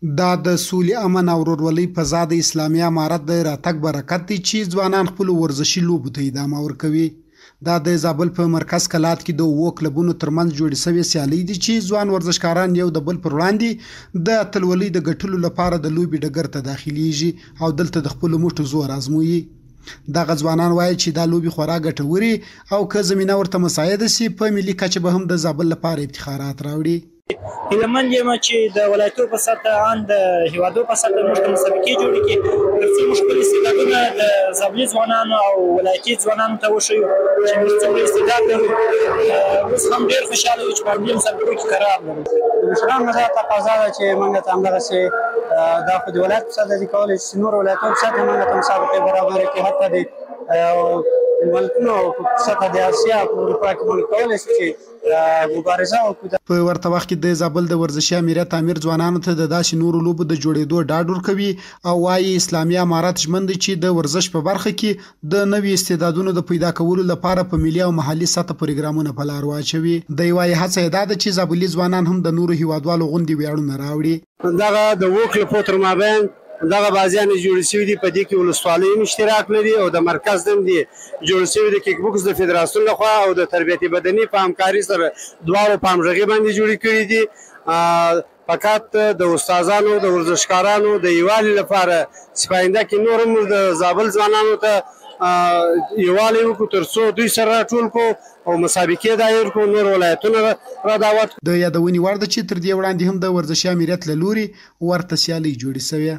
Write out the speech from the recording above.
دا د سولې، امن او ورورولۍ فضا د اسلامي امارت د راتګ برکت دی چې ځوانان خپلو ورزشي لوبو ته ادامه ورکوي. دا د زابل په مرکز کلات کې د اوو کلبونو ترمنځ جوړې شوې سیالۍ دي چې ځوان ورزشکاران یو د بل پر وړاندې د اتلولۍ د ګټلو لپاره د لوبې ډګر ته داخلیږي او دلته د خپلو موټو زور ازمويي. دغه ځوانان وایي چې دا لوبې خورا ګټورې او که زمینه ورته مساعده سي په ملي کچه به هم د زابل لپاره افتخارات راوړي. هیلهمند یم چې د ولایتو په سطحه ان د هیوادو په سطحه موږ ته مسابقې جوړې کړي تر څو موږ خپل استعدادونه د زابلي ځوانانو او ولایتي ځوانانو ته وښیو چې موږ څومره استعداد لرو. اوس هم ډېر خوشحاله یو چې په همدې مسابقو کې قرار لرو. د مشرانو دا تقاضا ده چې موږ ته همدغسې دا خو د ولایت په سطحه دي کولی چې نور ولایتونو په سطحه موږ ته مسابقې برابرې کړي. حتی د ملکونو په سطحه د اسیا په اروپا کې موږ کولی شو چې مبارزه وکړو. په ورته وخت کې د زابل د ورزشي امریت امیر ځوانانو ته د داسې نورو لوبو د جوړېدو ډاډ ورکوي او وایي اسلامي امارت ژمن دی چې د ورزش په برخه کې د نوي استعدادونو د پیدا کولو لپاره په ملي او محلي سطحه پروګرامونه په لار واچوي. دی وایي هڅه یې دا ده چې زابلي ځوانان هم د نورو هیوادوالو غوندې ویاړونه راوړي. دغه د اوو کلبو تر مابین دغه بازیان جوړ شوي دي، په دې کې ولسوالۍ هم اشتراک لري او د مرکز هم دي جوړ شوي د کیک بوکس د فدراسیون لخوا او د تربیت بدني په همکاري سره دواړو په همغږۍ باندې جوړې کړي دي. فقط د استادانو د ورزشکارانو د یووالي لپاره سپاینده کې نور هم د زابل ځوانانو ته یووالی وکړو تر څو دوی سره راټول کړو او مسابقې دایر کړو، نور ولایتونه را دعوت. د یادونې وړ ده چې تر دې وړاندې هم د ورزشي امریت له لوري ورته سیالۍ جوړې شوې.